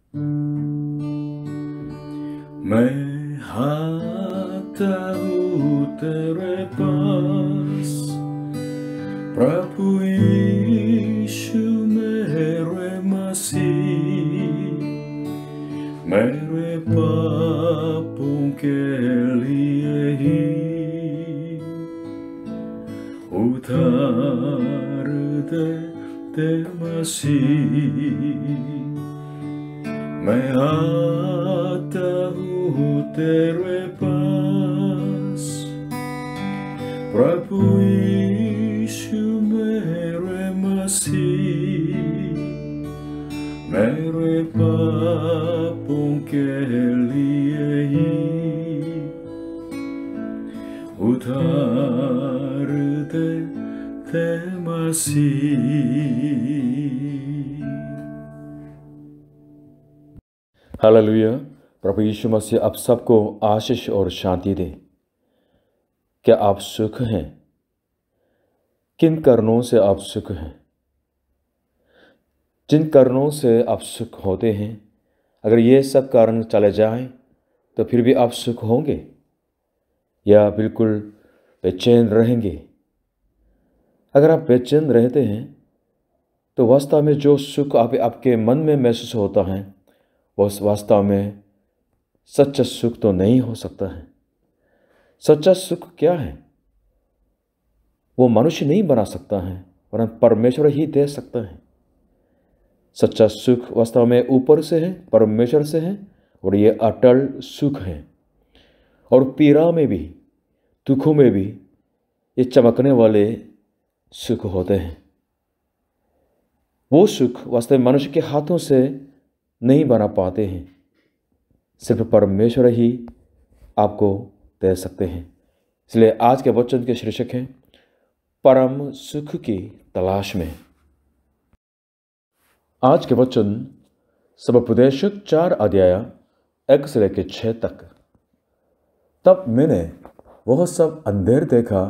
मैं आता हूँ तेरे पास, प्रभु यीशु मेरे मसीह, मेरे पापों के लिए ही उधार दे मसीह। मैं आता हूँ तेरे पास, प्रभु यीशु मेरे मसीह, मेरे पापों के लिए ही उधार दे मसीह। हालेलुया। प्रभु यीशु मसीह आप सबको आशीष और शांति दे। क्या आप सुख हैं? किन कारणों से आप सुख हैं? जिन कारणों से आप सुख होते हैं, अगर ये सब कारण चले जाएं तो फिर भी आप सुख होंगे या बिल्कुल बेचैन रहेंगे? अगर आप बेचैन रहते हैं तो वास्तव में जो सुख आपके मन में महसूस होता है वो वास्तव में सच्चा सुख तो नहीं हो सकता है। सच्चा सुख क्या है? वो मनुष्य नहीं बना सकता है, वरन परमेश्वर ही दे सकता है। सच्चा सुख वास्तव में ऊपर से है, परमेश्वर से है, और ये अटल सुख है। और पीड़ा में भी, दुखों में भी ये चमकने वाले सुख होते हैं। वो सुख वास्तव में मनुष्य के हाथों से नहीं बना पाते हैं, सिर्फ परमेश्वर ही आपको दे सकते हैं। इसलिए आज के वचन के शीर्षक है परम सुख की तलाश में। आज के वचन सबोपदेशक 4 अध्याय 1 से लेकर 6 तक। तब मैंने वह सब अंधेर देखा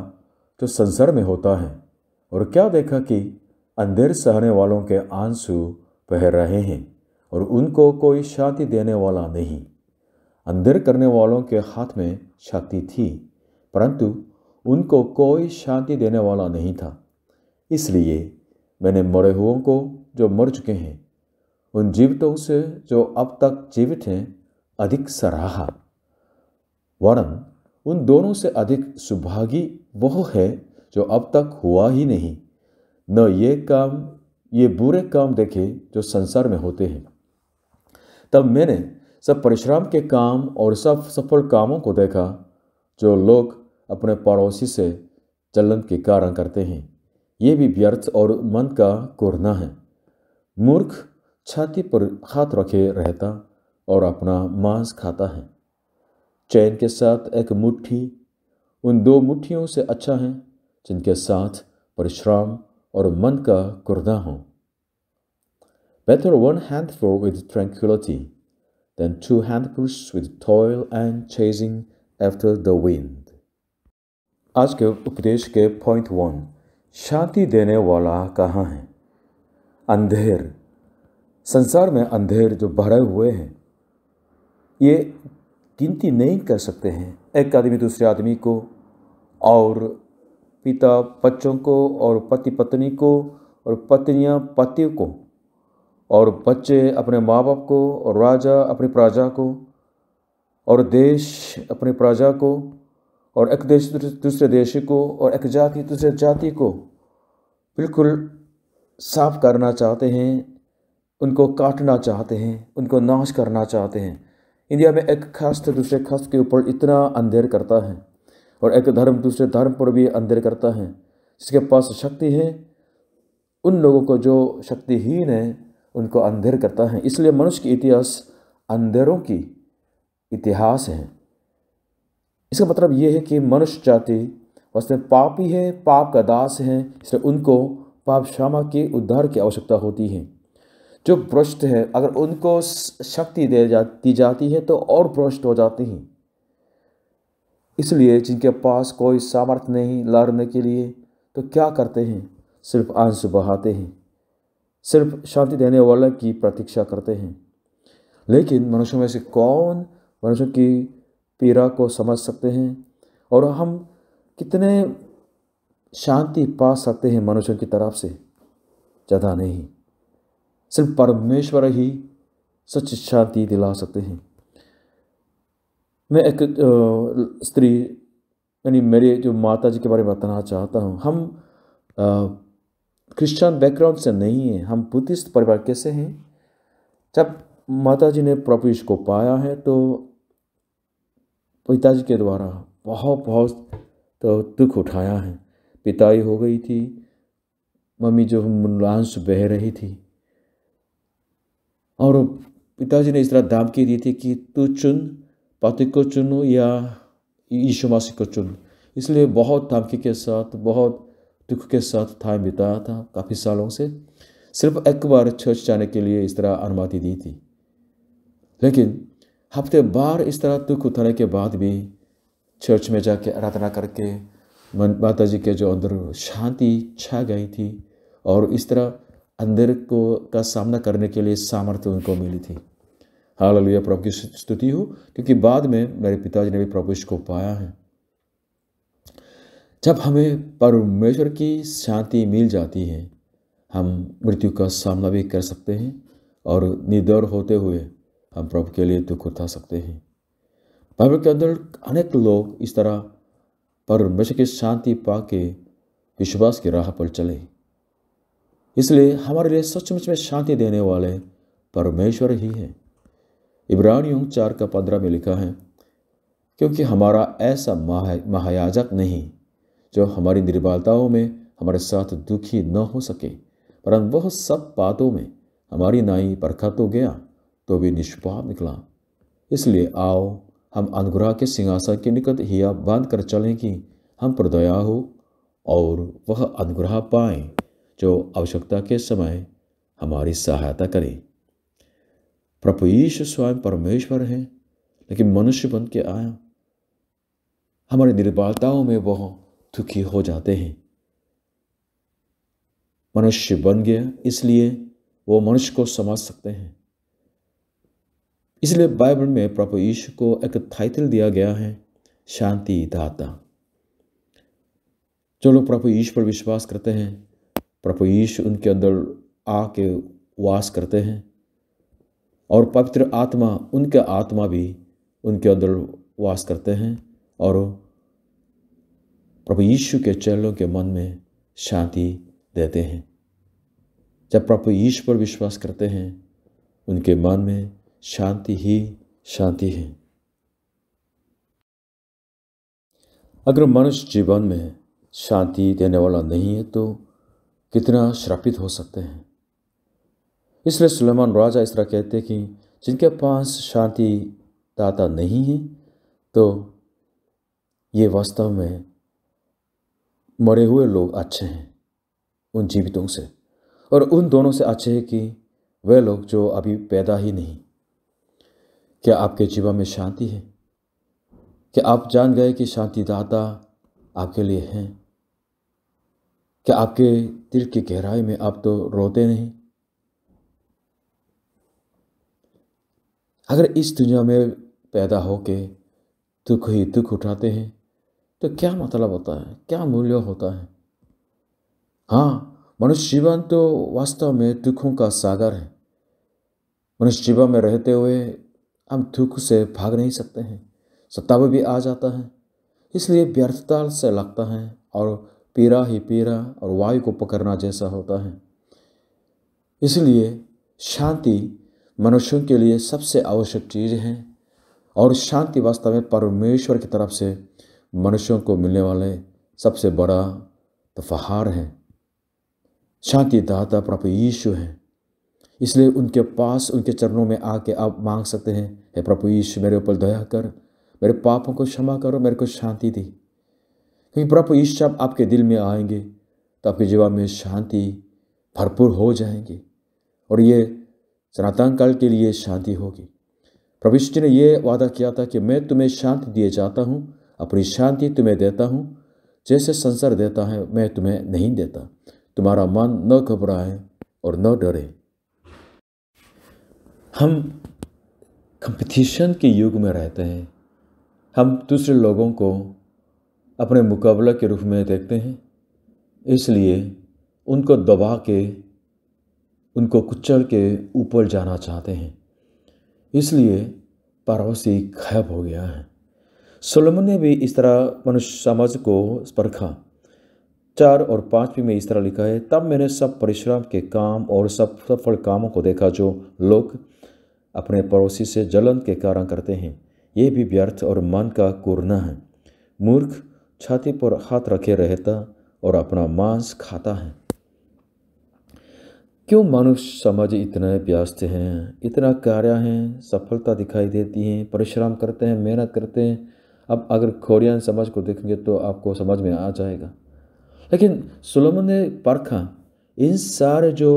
जो संसार में होता है, और क्या देखा कि अंधेर सहने वालों के आंसू बह रहे हैं और उनको कोई शांति देने वाला नहीं। अंधेर करने वालों के हाथ में शक्ति थी, परंतु उनको कोई शांति देने वाला नहीं था। इसलिए मैंने मरे हुओं को जो मर चुके हैं, उन जीवितों से जो अब तक जीवित हैं, अधिक सराहा। वरन उन दोनों से अधिक सुभागी वह है जो अब तक हुआ ही नहीं, न ये बुरे काम देखे जो संसार में होते हैं। तब मैंने सब परिश्रम के काम और सब सफल कामों को देखा जो लोग अपने पड़ोसी से जलन के कारण करते हैं। ये भी व्यर्थ और मन का कोरना है। मूर्ख छाती पर हाथ रखे रहता और अपना मांस खाता है। चैन के साथ एक मुट्ठी उन 2 मुट्ठियों से अच्छा है जिनके साथ परिश्रम और मन का कुर्दा हो। Better 1 handful with tranquility than 2 handfuls with toil and chasing after the wind. आज के उपदेश के पॉइंट 1, शांति देने वाला कहाँ है? अंधेर, संसार में अंधेर जो भरे हुए हैं, ये गिनती नहीं कर सकते हैं। एक आदमी दूसरे आदमी को, और पिता बच्चों को, और पति पत्नी को, और पत्नियां पति को, और बच्चे अपने माँ बाप को, और राजा अपनी प्रजा को, और देश अपनी प्रजा को, और एक देश दूसरे देश को, और एक जाति दूसरे जाति को बिल्कुल साफ करना चाहते हैं, उनको काटना चाहते हैं, उनको नाश करना चाहते हैं। इंडिया में एक कास्ट दूसरे कास्ट के ऊपर इतना अंधेर करता है, और एक धर्म दूसरे धर्म पर भी अंधेर करता है। जिसके पास शक्ति है, उन लोगों को जो शक्तिहीन है उनको अंधेर करता है। इसलिए मनुष्य की इतिहास अंधेरों की इतिहास है। इसका मतलब यह है कि मनुष्य जाति वास्तव में पापी है, पाप का दास है। इसलिए उनको पाप क्षमा के उद्धार की आवश्यकता होती है। जो भ्रष्ट है, अगर उनको शक्ति दी जाती है तो और भ्रष्ट हो जाते हैं। इसलिए जिनके पास कोई सामर्थ्य नहीं लड़ने के लिए, तो क्या करते हैं? सिर्फ आंसू बहाते हैं, सिर्फ शांति देने वाले की प्रतीक्षा करते हैं। लेकिन मनुष्यों में से कौन मनुष्यों की पीड़ा को समझ सकते हैं, और हम कितने शांति पा सकते हैं मनुष्यों की तरफ से? ज़्यादा नहीं। सिर्फ परमेश्वर ही सच्ची शांति दिला सकते हैं। मैं एक स्त्री यानी मेरे जो माता जी के बारे में बताना चाहता हूँ। हम क्रिश्चियन बैकग्राउंड से नहीं हैं, हम बुद्धिस्ट परिवार कैसे हैं। जब माता जी ने प्रभु यीशु को पाया है तो पिताजी के द्वारा बहुत बहुत तो दुख उठाया है। पिटाई हो गई थी, मम्मी जो मूलांश बह रही थी, और पिताजी ने इस तरह धमकी दी थी कि तू चुन, पति को चुनो या यीशु मसीह को चुन। इसलिए बहुत धमकी के साथ, बहुत दुख के साथ टाइम बिताया था काफ़ी सालों से। सिर्फ एक बार चर्च जाने के लिए इस तरह अनुमति दी थी। लेकिन हफ्ते बार इस तरह दुख उठाने के बाद भी चर्च में जाके आराधना करके माता जी के जो अंदर शांति छा गई थी, और इस तरह अंदर को का सामना करने के लिए सामर्थ्य उनको मिली थी। हालेलुया, प्रभु की स्तुति हो, क्योंकि बाद में मेरे पिताजी ने भी प्रभु यीशु को पाया है। जब हमें परमेश्वर की शांति मिल जाती है, हम मृत्यु का सामना भी कर सकते हैं, और निडर होते हुए हम प्रभु के लिए दुख उठा सकते हैं। बाइबल के अंदर अनेक लोग इस तरह परमेश्वर की शांति पाके विश्वास की राह पर चले। इसलिए हमारे लिए सचमुच में शांति देने वाले परमेश्वर ही है। इब्रानियों 4:15 में लिखा है, क्योंकि हमारा ऐसा महायाजक नहीं जो हमारी निर्बलताओं में हमारे साथ दुखी न हो सके, परंतु वह सब बातों में हमारी नाई परखा तो गया तो भी निष्पाप निकला। इसलिए आओ हम अनुग्रह के सिंहासन के निकट हिया बांध कर चलें कि हम पर दया हो और वह अनुग्रह पाएं जो आवश्यकता के समय हमारी सहायता करे। प्रभु यीशु स्वयं परमेश्वर है, लेकिन मनुष्य बन के आया। हमारी निर्बलताओं में वह दुखी हो जाते हैं। मनुष्य बन गया, इसलिए वो मनुष्य को समझ सकते हैं। इसलिए बाइबल में प्रभु यीशु को एक टाइटल दिया गया है, शांति दाता। जो लोग प्रभु यीशु पर विश्वास करते हैं, प्रभु यीशु उनके अंदर आके वास करते हैं, और पवित्र आत्मा, उनका आत्मा भी उनके अंदर वास करते हैं, और प्रभु यीशु के चेलों के मन में शांति देते हैं। जब प्रभु यीशु पर विश्वास करते हैं, उनके मन में शांति ही शांति है। अगर मनुष्य जीवन में शांति देने वाला नहीं है तो कितना श्रापित हो सकते हैं। इसलिए सुलेमान राजा इस तरह कहते हैं कि जिनके पास शांति दाता नहीं है तो ये वास्तव में मरे हुए लोग अच्छे हैं उन जीवितों से, और उन दोनों से अच्छे हैं कि वे लोग जो अभी पैदा ही नहीं। क्या आपके जीवन में शांति है? क्या आप जान गए कि शांति दाता आपके लिए हैं? क्या आपके दिल की गहराई में आप तो रोते नहीं? अगर इस दुनिया में पैदा होके दुख ही दुख उठाते हैं तो क्या मतलब होता है, क्या मूल्य होता है? हाँ, मनुष्य जीवन तो वास्तव में दुखों का सागर है। मनुष्य जीवन में रहते हुए हम दुख से भाग नहीं सकते हैं, सताव भी आ जाता है। इसलिए व्यर्थता से लगता है, और पीड़ा ही पीड़ा और वायु को पकड़ना जैसा होता है। इसलिए शांति मनुष्यों के लिए सबसे आवश्यक चीज़ है, और शांति वास्तव में परमेश्वर की तरफ से मनुष्यों को मिलने वाले सबसे बड़ा उपहार है। शांति दाता प्रभु यीशु है। इसलिए उनके पास, उनके चरणों में आके आप मांग सकते हैं, हे प्रभु यीशु मेरे ऊपर दया कर, मेरे पापों को क्षमा करो, मेरे को शांति दी। क्योंकि प्रभु यीशु जब आपके दिल में आएंगे तो आपके जीवन में शांति भरपूर हो जाएंगी, और ये सनातन काल के लिए शांति होगी। प्रभु यीशु जी ने ये वादा किया था कि मैं तुम्हें शांति दिए जाता हूँ, अपनी शांति तुम्हें देता हूँ, जैसे संसार देता है मैं तुम्हें नहीं देता। तुम्हारा मन न घबराए और न डरे। हम कंपटीशन के युग में रहते हैं। हम दूसरे लोगों को अपने मुकाबला के रूप में देखते हैं, इसलिए उनको दबा के, उनको कुचल के ऊपर जाना चाहते हैं। इसलिए पड़ोसी गायब हो गया है। सोलोमन ने भी इस तरह मनुष्य समाज को परखा। 4 और 5 में इस तरह लिखा है, तब मैंने सब परिश्रम के काम और सब सफल कामों को देखा जो लोग अपने पड़ोसी से जलन के कारण करते हैं। ये भी व्यर्थ और मन का कोरना है। मूर्ख छाती पर हाथ रखे रहता और अपना मांस खाता है। क्यों मनुष्य समाज इतने व्यस्त हैं, इतना कार्य हैं, सफलता दिखाई देती है, परिश्रम करते हैं, मेहनत करते हैं। अब अगर कोरियन समाज को देखेंगे तो आपको समझ में आ जाएगा। लेकिन सोलोमन ने परखा इन सारे जो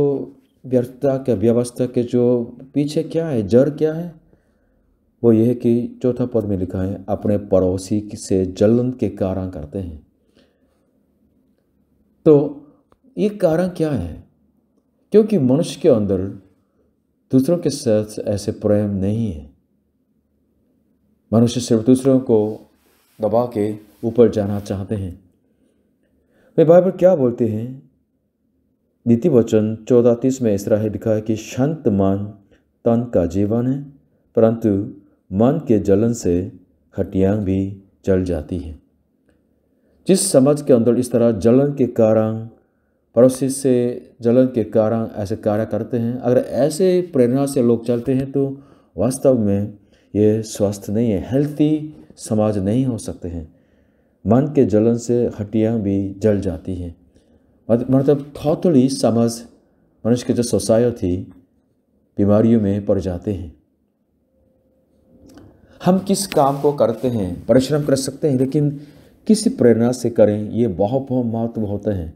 व्यर्थता के व्यवस्था के जो पीछे क्या है, जड़ क्या है, वो ये है कि 4 पद में लिखा है, अपने पड़ोसी से जलन के कारण करते हैं। तो ये कारण क्या है? क्योंकि मनुष्य के अंदर दूसरों के साथ ऐसे प्रेम नहीं है। मनुष्य सिर्फ दूसरों को दबा के ऊपर जाना चाहते हैं। वे बाइबल क्या बोलते हैं? नीति वचन 14:30 में इस तरह लिखा है कि शांत मन तन का जीवन है, परंतु मन के जलन से हड्डियां भी जल जाती है। जिस समाज के अंदर इस तरह जलन के कारण, पड़ोसी से जलन के कारण ऐसे कार्य करते हैं, अगर ऐसे प्रेरणा से लोग चलते हैं तो वास्तव में ये स्वस्थ नहीं है, हेल्थी समाज नहीं हो सकते हैं। मन के जलन से हड्डियां भी जल जाती हैं। मतलब टोटली समाज, मनुष्य की जो सोसाइटी बीमारियों में पड़ जाते हैं। हम किस काम को करते हैं, परिश्रम कर सकते हैं, लेकिन किसी प्रेरणा से करें, ये बहुत बहुत महत्व होता है।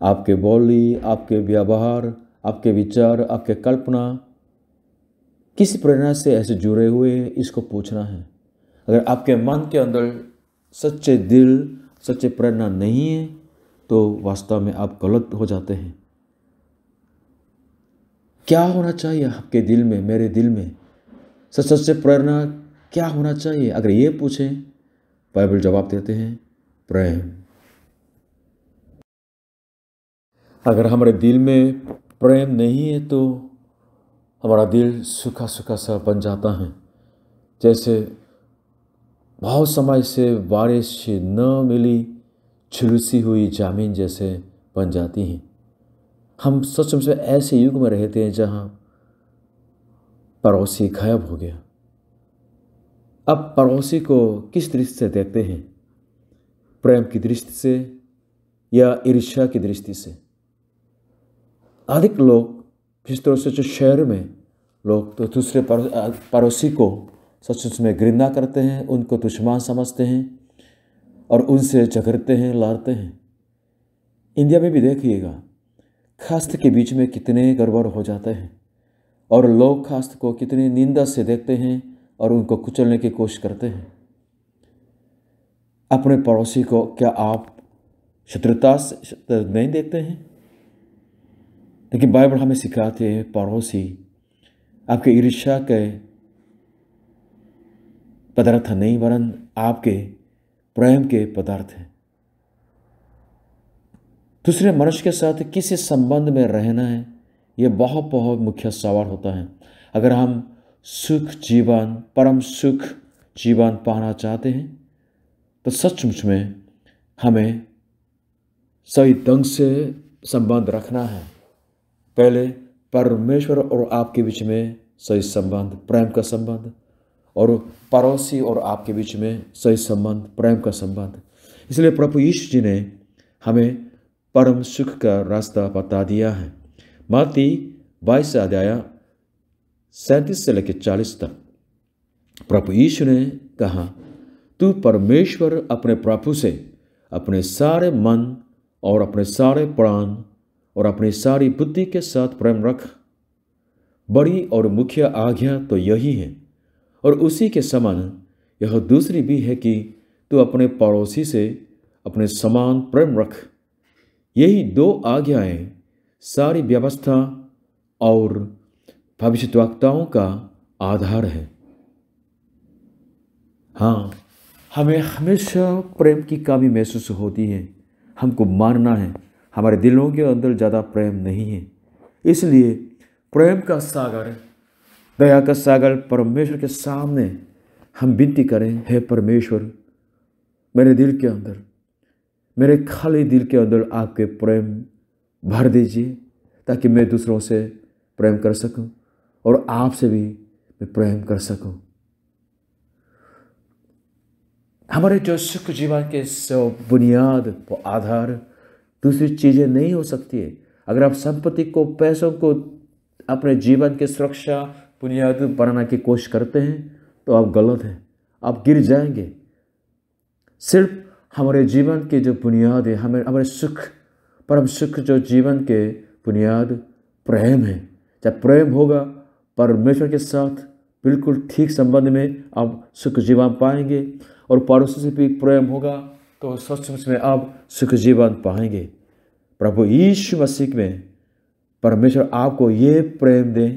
आपके बोली, आपके व्यवहार, आपके विचार, आपके कल्पना किसी प्रेरणा से ऐसे जुड़े हुए, इसको पूछना है। अगर आपके मन के अंदर सच्चे दिल, सच्चे प्रेरणा नहीं है तो वास्तव में आप गलत हो जाते हैं। क्या होना चाहिए आपके दिल में, मेरे दिल में? सच्चे प्रेरणा क्या होना चाहिए? अगर ये पूछें, बाइबल जवाब देते हैं, प्रेम। अगर हमारे दिल में प्रेम नहीं है तो हमारा दिल सूखा सूखा सा बन जाता है, जैसे बहुत समय से बारिश न मिली झुलसी हुई ज़मीन जैसे बन जाती हैं। हम सचमुच में ऐसे युग में रहते हैं जहाँ पड़ोसी गायब हो गया। अब पड़ोसी को किस दृष्टि से देखते हैं? प्रेम की दृष्टि से या ईर्ष्या की दृष्टि से? अधिक लोग जिस तरह से जो शहर में लोग तो दूसरे पड़ोसी को सचमुच में घृणा करते हैं, उनको दुश्मन समझते हैं और उनसे झगड़ते हैं, लड़ते हैं। इंडिया में भी देखिएगा, खास्त के बीच में कितने गड़बड़ हो जाते हैं और लोग खास्त को कितनी निंदा से देखते हैं और उनको कुचलने की कोशिश करते हैं। अपने पड़ोसी को क्या आप शत्रुता से नहीं देखते हैं? लेकिन बाइबल हमें सिखाते हैं पड़ोसी आपके ईर्ष्या के पदार्थ नहीं, वरन आपके प्रेम के पदार्थ हैं। दूसरे मनुष्य के साथ किसी संबंध में रहना है, यह बहुत बहुत मुख्य सवाल होता है। अगर हम सुख जीवन, परम सुख जीवन पाना चाहते हैं तो सचमुच में हमें सही ढंग से संबंध रखना है। पहले परमेश्वर और आपके बीच में सही संबंध, प्रेम का संबंध, और पड़ोसी और आपके बीच में सही संबंध, प्रेम का संबंध। इसलिए प्रभु यीशु जी ने हमें परम सुख का रास्ता बता दिया है। मत्ती 22 अध्याय 37 से लेकर 40 तक प्रभु यीशु ने कहा, तू परमेश्वर अपने प्रभु से अपने सारे मन और अपने सारे प्राण और अपनी सारी बुद्धि के साथ प्रेम रख। बड़ी और मुख्य आज्ञा तो यही है, और उसी के समान यह दूसरी भी है कि तू अपने पड़ोसी से अपने समान प्रेम रख। यही 2 आज्ञाएं सारी व्यवस्था और भविष्यद्वक्ताओं का आधार है। हाँ, हमें हमेशा प्रेम की कमी महसूस होती है। हमको मानना है हमारे दिलों के अंदर ज़्यादा प्रेम नहीं है। इसलिए प्रेम का सागर, दया का सागर परमेश्वर के सामने हम विनती करें, हे परमेश्वर, मेरे दिल के अंदर, मेरे खाली दिल के अंदर आपके प्रेम भर दीजिए, ताकि मैं दूसरों से प्रेम कर सकूं और आपसे भी मैं प्रेम कर सकूं। हमारे जो सुख जीवन के बुनियाद आधार दूसरी चीज़ें नहीं हो सकती है। अगर आप संपत्ति को, पैसों को अपने जीवन की सुरक्षा बुनियाद बनाने की कोशिश करते हैं तो आप गलत हैं, आप गिर जाएंगे। सिर्फ हमारे जीवन के जो बुनियाद है, हमारे सुख, परम सुख जो जीवन के बुनियाद प्रेम है। जब प्रेम होगा परमेश्वर के साथ बिल्कुल ठीक संबंध में आप सुख जीवन पाएंगे, और पड़ोसी से भी प्रेम होगा तो सचमुच में आप सुख जीवन पाएंगे। प्रभु यीशु मसीह में परमेश्वर आपको ये प्रेम दे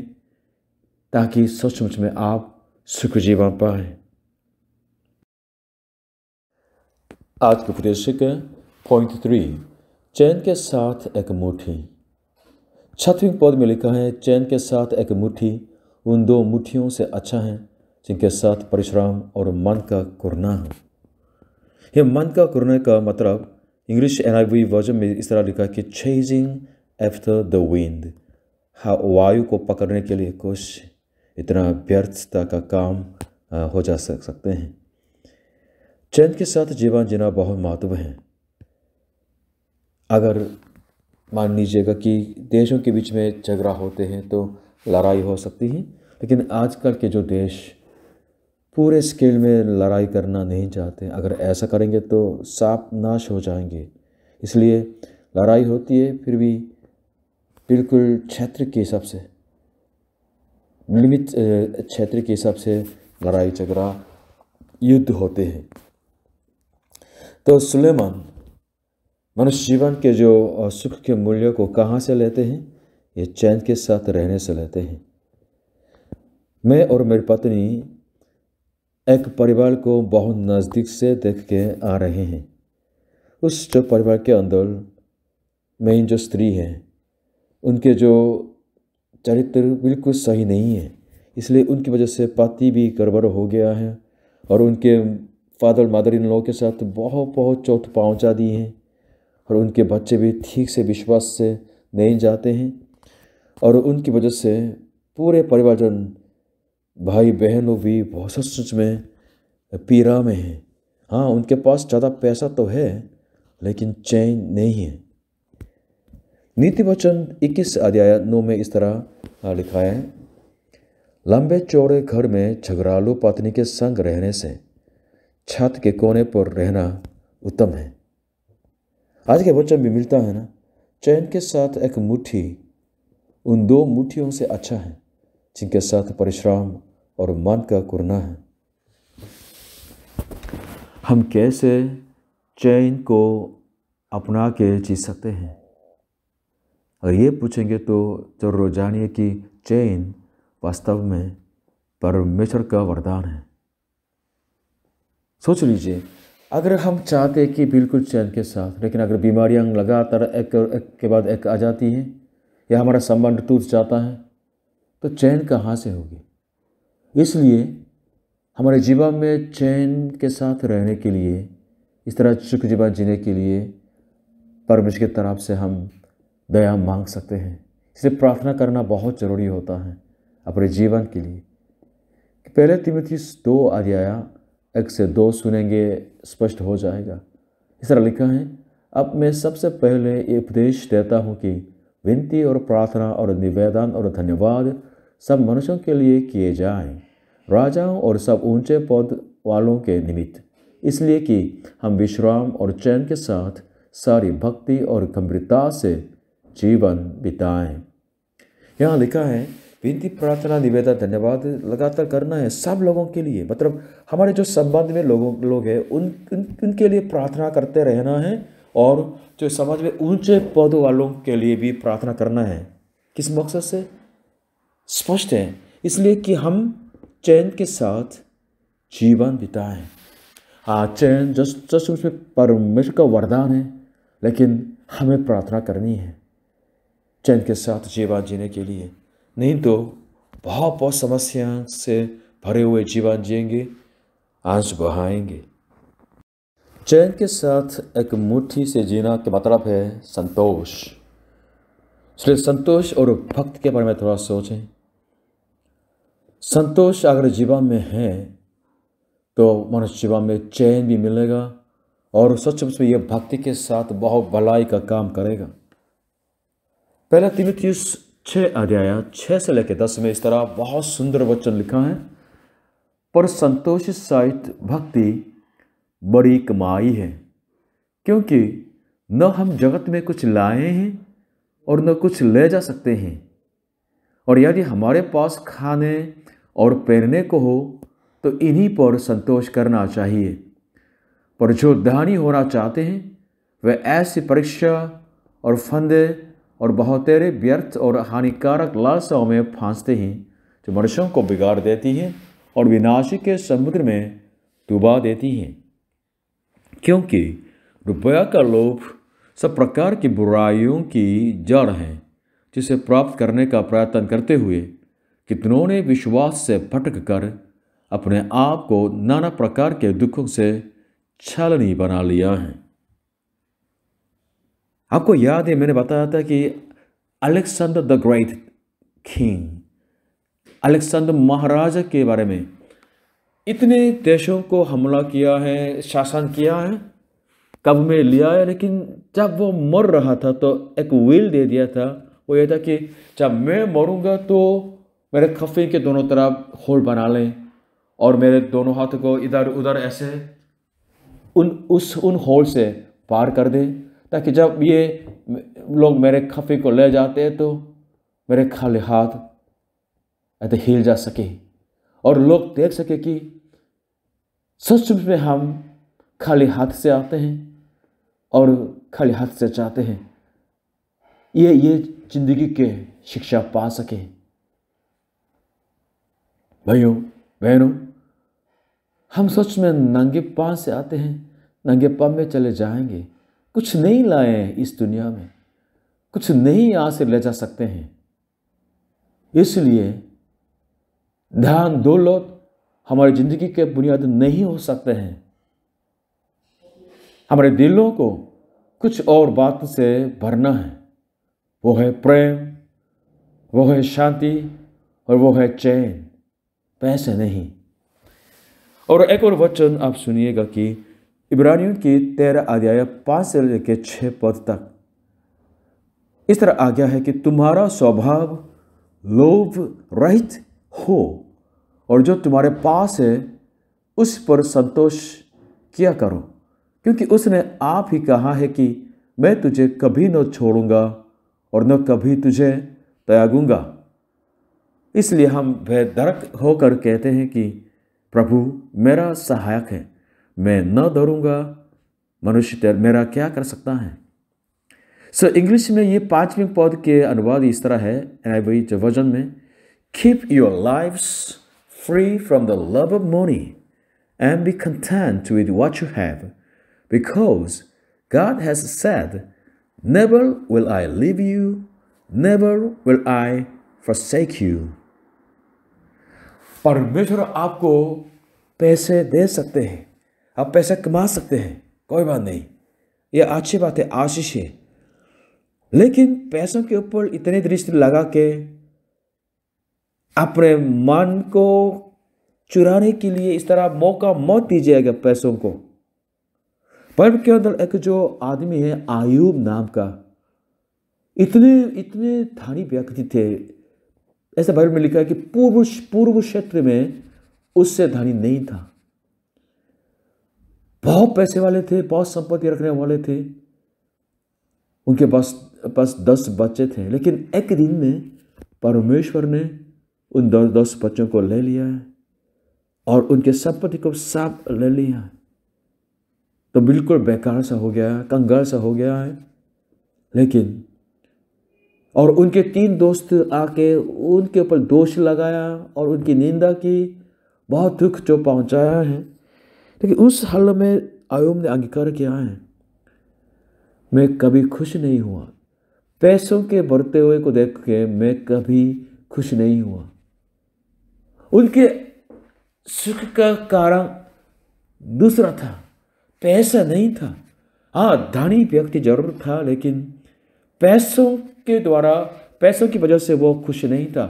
ताकि सचमुच में आप सुख जीवन पाएं। आज के उपदेशक पॉइंट 3, चैन के साथ एक मुट्ठी। 6वें पद में लिखा है, चैन के साथ एक मुट्ठी उन 2 मुट्ठियों से अच्छा है जिनके साथ परिश्रम और मन का कुरना हो। यह मन का कुरने का मतलब इंग्लिश NIV वर्जन में इस तरह लिखा कि चेजिंग आफ्टर द विंड, वायु को पकड़ने के लिए कोशिश। इतना व्यर्थता का काम हो जा सकते हैं। चैन के साथ जीवन जीना बहुत महत्व है। अगर मान लीजिएगा कि देशों के बीच में झगड़ा होते हैं तो लड़ाई हो सकती है, लेकिन आजकल के जो देश पूरे स्केल में लड़ाई करना नहीं चाहते। अगर ऐसा करेंगे तो सांप नाश हो जाएंगे। इसलिए लड़ाई होती है, फिर भी बिल्कुल क्षेत्र के हिसाब से, लिमिट क्षेत्र के हिसाब से लड़ाई झगड़ा युद्ध होते हैं। तो सुलेमान मनुष्य जीवन के जो सुख के मूल्य को कहाँ से लेते हैं? ये चैन के साथ रहने से लेते हैं। मैं और मेरी पत्नी एक परिवार को बहुत नज़दीक से देख के आ रहे हैं। उस जो परिवार के अंदर मेन जो स्त्री है, उनके जो चरित्र बिल्कुल सही नहीं है। इसलिए उनकी वजह से पति भी गड़बड़ हो गया है और उनके फादर मदर इन लॉ के साथ बहुत चोट पहुंचा दी है, और उनके बच्चे भी ठीक से विश्वास से नहीं जाते हैं, और उनकी वजह से पूरे परिवारजन, भाई बहन लोग भी बहुत सच में पीड़ा में हैं। हाँ, उनके पास ज़्यादा पैसा तो है लेकिन चैन नहीं है। नीति वचन 21 अध्याय 9 में इस तरह लिखा है, लंबे चौड़े घर में झगड़ालू पत्नी के संग रहने से छत के कोने पर रहना उत्तम है। आज के वचन भी मिलता है ना, चैन के साथ एक मुट्ठी उन 2 मुट्ठियों से अच्छा है जिनके साथ परिश्रम और मन का कुरना है। हम कैसे चैन को अपना के जी सकते हैं? अगर ये पूछेंगे तो जरूर जानिए कि चैन वास्तव में परमेश्वर का वरदान है। सोच लीजिए, अगर हम चाहते कि बिल्कुल चैन के साथ, लेकिन अगर बीमारियां लगातार एक के बाद एक आ जाती हैं या हमारा संबंध टूट जाता है तो चैन कहाँ से होगी? इसलिए हमारे जीवन में चैन के साथ रहने के लिए, इस तरह सुख जीवन जीने के लिए परमेश्वर की तरफ से हम दया मांग सकते हैं। इसलिए प्रार्थना करना बहुत ज़रूरी होता है अपने जीवन के लिए। पहले तीमुथियुस 2 अध्याय 1 से 2 सुनेंगे, स्पष्ट हो जाएगा। इस तरह लिखा है, अब मैं सबसे पहले ये उपदेश देता हूँ कि विनती और प्रार्थना और निवेदन और धन्यवाद सब मनुष्यों के लिए किए जाएं, राजाओं और सब ऊंचे पद वालों के निमित्त, इसलिए कि हम विश्राम और चैन के साथ सारी भक्ति और गंभीरता से जीवन बिताएं। यहाँ लिखा है विनती, प्रार्थना, निवेदन, धन्यवाद लगातार करना है सब लोगों के लिए। मतलब हमारे जो संबंध में लोग हैं उनके लिए प्रार्थना करते रहना है, और जो समाज में ऊंचे पद वालों के लिए भी प्रार्थना करना है। किस मकसद से? स्पष्ट है, इसलिए कि हम चैन के साथ जीवन बिताएं। हाँ, चैन जस उसमें परमेश्वर का वरदान है, लेकिन हमें प्रार्थना करनी है चैन के साथ जीवन जीने के लिए। नहीं तो बहुत समस्या से भरे हुए जीवन जिएंगे, आंसू बहाएंगे। चैन के साथ एक मुट्ठी से जीना का मतलब है संतोष। इसलिए संतोष और भक्ति के बारे में थोड़ा सोचें। संतोष अगर जीवन में है तो मनुष्य जीवन में चैन भी मिलेगा और सचमुच में यह भक्ति के साथ बहुत भलाई का काम करेगा। पहला तीमुथियुस 6 अध्याय 6 से लेकर 10 में इस तरह बहुत सुंदर वचन लिखा है। पर संतोष सहित भक्ति बड़ी कमाई है, क्योंकि न हम जगत में कुछ लाए हैं और न कुछ ले जा सकते हैं। और यदि हमारे पास खाने और पहनने को हो तो इन्हीं पर संतोष करना चाहिए। पर जो धनी होना चाहते हैं वे ऐसी परीक्षा और फंदे और बहुतेरे व्यर्थ और हानिकारक लालसाओं में फांसते हैं, जो मनुष्यों को बिगाड़ देती हैं और विनाशी के समुद्र में डुबा देती हैं। क्योंकि रुपया का लोभ सब प्रकार की बुराइयों की जड़ है, जिसे प्राप्त करने का प्रयत्न करते हुए कितनों ने विश्वास से भटक कर अपने आप को नाना प्रकार के दुखों से छलनी बना लिया है। आपको याद है, मैंने बताया था कि Alexander the great king, Alexander महाराजा के बारे में इतने देशों को हमला किया है, शासन किया है, कब में लिया है, लेकिन जब वो मर रहा था तो एक विल दे दिया था। वो ये था कि जब मैं मरूंगा तो मेरे खफे के दोनों तरफ होल बना लें और मेरे दोनों हाथों को इधर उधर ऐसे उन होल से पार कर दें, ताकि जब ये लोग मेरे खफे को ले जाते हैं तो मेरे खाली हाथ ऐसे हिल जा सके और लोग देख सके कि सचमुच में हम खाली हाथ से आते हैं और खाली हाथ से जाते हैं। ये जिंदगी के शिक्षा पा सके। भाइयों बहनों, हम सच में नंगे पांव से आते हैं, नंगे पांव में चले जाएंगे। कुछ नहीं लाए हैं इस दुनिया में, कुछ नहीं यहाँ से ले जा सकते हैं। इसलिए धन दौलत हमारी जिंदगी के बुनियाद नहीं हो सकते हैं। हमारे दिलों को कुछ और बात से भरना है। वो है प्रेम, वो है शांति और वो है चैन, पैसे नहीं। और एक और वचन आप सुनिएगा कि इब्रानियों की 13 अध्याय 5 से लेकर 6 पद तक इस तरह आज्ञा है कि तुम्हारा स्वभाव लोभ रहित हो और जो तुम्हारे पास है उस पर संतोष किया करो, क्योंकि उसने आप ही कहा है कि मैं तुझे कभी न छोड़ूंगा और न कभी तुझे त्यागूंगा। इसलिए हम बेधड़क होकर कहते हैं कि प्रभु मेरा सहायक है, मैं न डरूंगा, मनुष्य मेरा क्या कर सकता है। इंग्लिश में ये 5वें पद के अनुवाद इस तरह है, NIV वर्जन में, keep your lives free from the love of money and be content with what you have, because God has said, never will I leave you, never will I forsake you. परमेश्वर आपको पैसे दे सकते हैं, आप पैसे कमा सकते हैं, कोई बात नहीं, यह अच्छी बात है, आशीष है। लेकिन पैसों के ऊपर इतने दृष्टि लगा के अपने मन को चुराने के लिए इस तरह मौका मत दीजिएगा पैसों को। बाइबल के अंदर एक जो आदमी है आयूब नाम का, इतने धनी व्यक्ति थे। ऐसा बाइबल में लिखा है कि पूर्व क्षेत्र में उससे धनी नहीं था। बहुत पैसे वाले थे, बहुत संपत्ति रखने वाले थे, उनके पास 10 बच्चे थे। लेकिन एक दिन में परमेश्वर ने उन 10 बच्चों को ले लिया है और उनके संपत्ति को सब ले लिया है। तो बिल्कुल बेकार सा हो गया है, कंगाल सा हो गया है। लेकिन और उनके 3 दोस्त आके उनके ऊपर दोष लगाया और उनकी निंदा की, बहुत दुख जो पहुंचाया है, लेकिन उस हाल में अय्यूब ने अंगीकार किया है, मैं कभी खुश नहीं हुआ। पैसों के बढ़ते हुए को देख के मैं कभी खुश नहीं हुआ। उनके सुख का कारण दूसरा था, पैसा नहीं था। हाँ, धनी व्यक्ति जरूर था, लेकिन पैसों के द्वारा, पैसों की वजह से वो खुश नहीं था।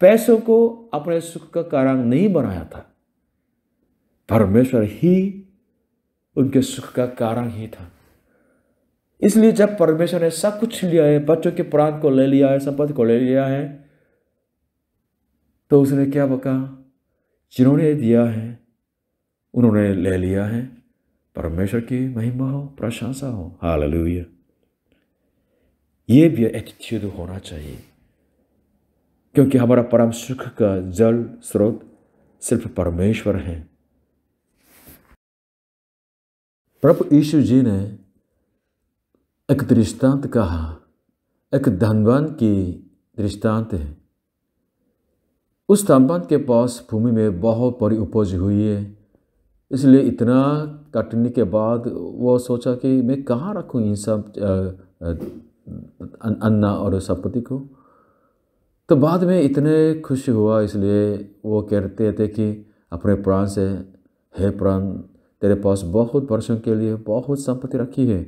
पैसों को अपने सुख का कारण नहीं बनाया था, परमेश्वर ही उनके सुख का कारण ही था। इसलिए जब परमेश्वर ने सब कुछ लिया है, बच्चों के प्राण को ले लिया है, संपत्ति को ले लिया है, तो उसने क्या बका? जिन्होंने दिया है उन्होंने ले लिया है। परमेश्वर की महिमा हो, प्रशंसा हो। हालेलुया। ये भी एटीट्यूड होना चाहिए, क्योंकि हमारा परम सुख का जल स्रोत सिर्फ परमेश्वर है। प्रभु यीशु जी ने एक दृष्टांत कहा, एक धनवान की दृष्टांत है। उस धनवान के पास भूमि में बहुत बड़ी उपज हुई है, इसलिए इतना काटने के बाद वो सोचा कि मैं कहाँ रखूँ इन सब अन्न और संपत्ति को। तो बाद में इतने खुश हुआ, इसलिए वो कहते थे कि अपने प्राण से, हे प्राण, तेरे पास बहुत वर्षों के लिए बहुत संपत्ति रखी है,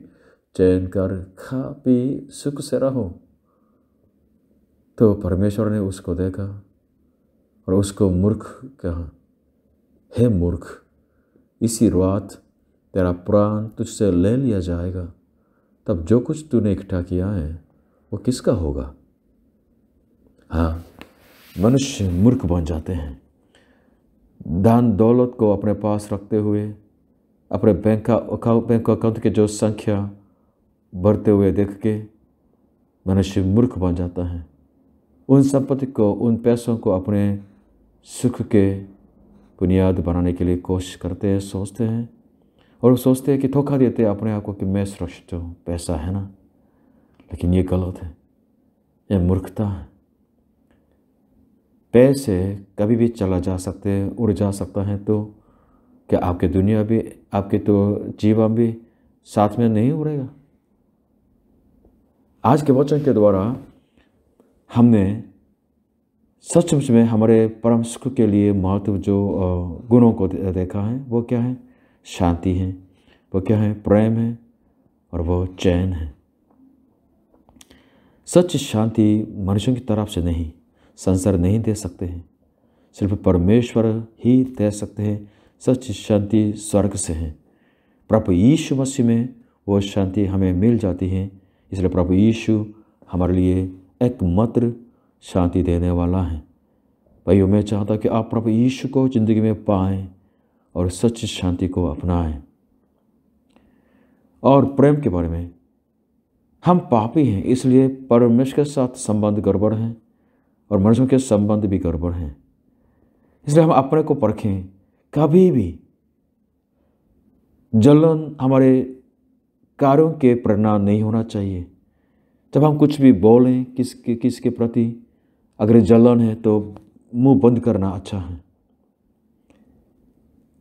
चैन कर, खा पी, सुख से रहो। तो परमेश्वर ने उसको देखा और उसको मूर्ख कहा, हे मूर्ख, इसी रात तेरा प्राण तुझसे ले लिया जाएगा, तब जो कुछ तूने इकट्ठा किया है वो किसका होगा? हाँ, मनुष्य मूर्ख बन जाते हैं। धन दौलत को अपने पास रखते हुए, अपने बैंक अकाउंट के जो संख्या बढ़ते हुए देख के मनुष्य मूर्ख बन जाता है। उन संपत्ति को, उन पैसों को अपने सुख के बुनियाद बनाने के लिए कोशिश करते हैं, सोचते हैं, और सोचते हैं कि धोखा देते हैं अपने आप को कि मैं सुरक्षित हूँ, पैसा है ना। लेकिन ये गलत है, यह मूर्खता है। पैसे कभी भी चला जा सकते हैं, उड़ जा सकता है, तो क्या आपके दुनिया भी, आपके तो जीवन भी साथ में नहीं उड़ेगा? आज के वचन के द्वारा हमने सचमुच में हमारे परम सुख के लिए महत्व जो गुणों को देखा है, वो क्या है? शांति है, वो क्या है? प्रेम है, और वो चैन है। सच शांति मनुष्यों की तरफ से नहीं, संसार नहीं दे सकते हैं, सिर्फ परमेश्वर ही दे सकते हैं। सच शांति स्वर्ग से है। प्रभु यीशु मसीह में वो शांति हमें मिल जाती है। इसलिए प्रभु यीशु हमारे लिए एकमात्र शांति देने वाला है। भाइयों, मैं चाहता कि आप प्रभु यीशु को ज़िंदगी में पाएं और सच शांति को अपनाएं। और प्रेम के बारे में, हम पापी हैं, इसलिए परमेश्वर के साथ संबंध गड़बड़ हैं और मनुष्यों के संबंध भी गड़बड़ हैं। इसलिए हम अपने को परखें। कभी भी जलन हमारे कार्यों के परिणाम नहीं होना चाहिए। जब हम कुछ भी बोलें किसके प्रति, अगर जलन है तो मुंह बंद करना अच्छा है।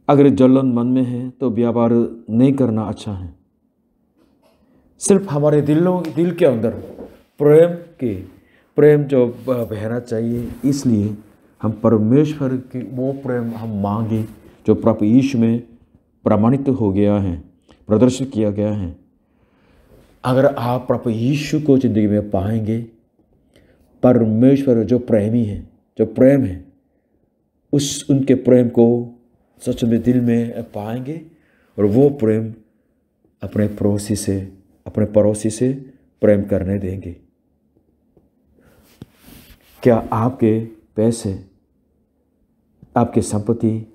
अगर जलन मन में है तो व्यापार नहीं करना अच्छा है। सिर्फ हमारे दिल के अंदर प्रेम जो बहना चाहिए। इसलिए हम परमेश्वर की वो प्रेम हम मांगे जो प्रभु यीशु में प्रमाणित हो गया है, प्रदर्शित किया गया है। अगर आप प्रभु यीशु को ज़िंदगी में पाएंगे, परमेश्वर जो प्रेमी है, जो प्रेम है, उनके प्रेम को सच में दिल में पाएंगे और वो प्रेम अपने पड़ोसी से प्रेम करने देंगे। क्या आपके पैसे, आपकी संपत्ति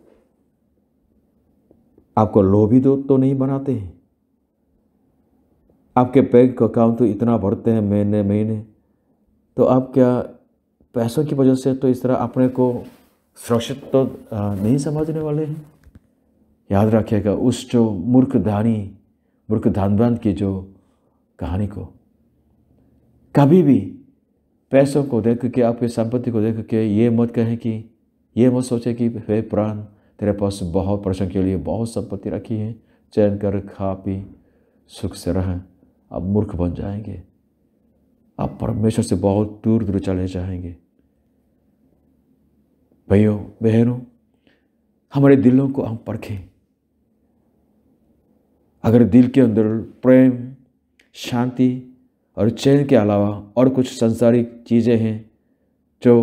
आपको लोभी तो नहीं बनाते हैं? आपके बैंक अकाउंट तो इतना बढ़ते हैं महीने, तो आप क्या पैसों की वजह से तो इस तरह अपने को सुरक्षित तो नहीं समझने वाले हैं? याद रखिएगा उस जो मूर्ख धनवान की जो कहानी को, कभी भी पैसों को देख के, आपकी संपत्ति को देख के ये मत कहें कि ये मत सोचे कि हे प्राण, तेरे पास बहुत प्रश्न के लिए बहुत संपत्ति रखी है, चैन कर खा पी सुख से रह। आप मूर्ख बन जाएंगे, आप परमेश्वर से बहुत दूर दूर चले जाएंगे। भाइयों बहनों, हमारे दिलों को हम परखें। अगर दिल के अंदर प्रेम, शांति और चैन के अलावा और कुछ सांसारिक चीज़ें हैं जो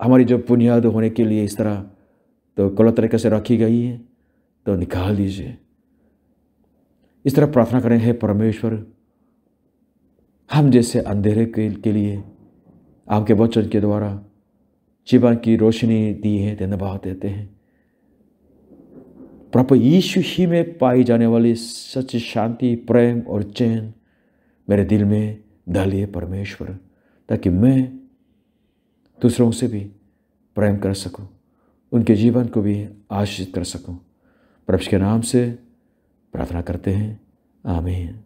हमारी जो बुनियाद होने के लिए इस तरह तो गलत तरीके से रखी गई है, तो निकाल दीजिए। इस तरह प्रार्थना करें, हे परमेश्वर, हम जैसे अंधेरे के लिए आपके वचन के द्वारा जीवन की रोशनी दी है, धन्यवाद देते हैं। प्रभु यीशु ही में पाई जाने वाली सच्ची शांति, प्रेम और चैन मेरे दिल में डालिए परमेश्वर, ताकि मैं दूसरों से भी प्रेम कर सकूं, उनके जीवन को भी आशीषित कर सकूं। प्रभु के नाम से प्रार्थना करते हैं, आमीन।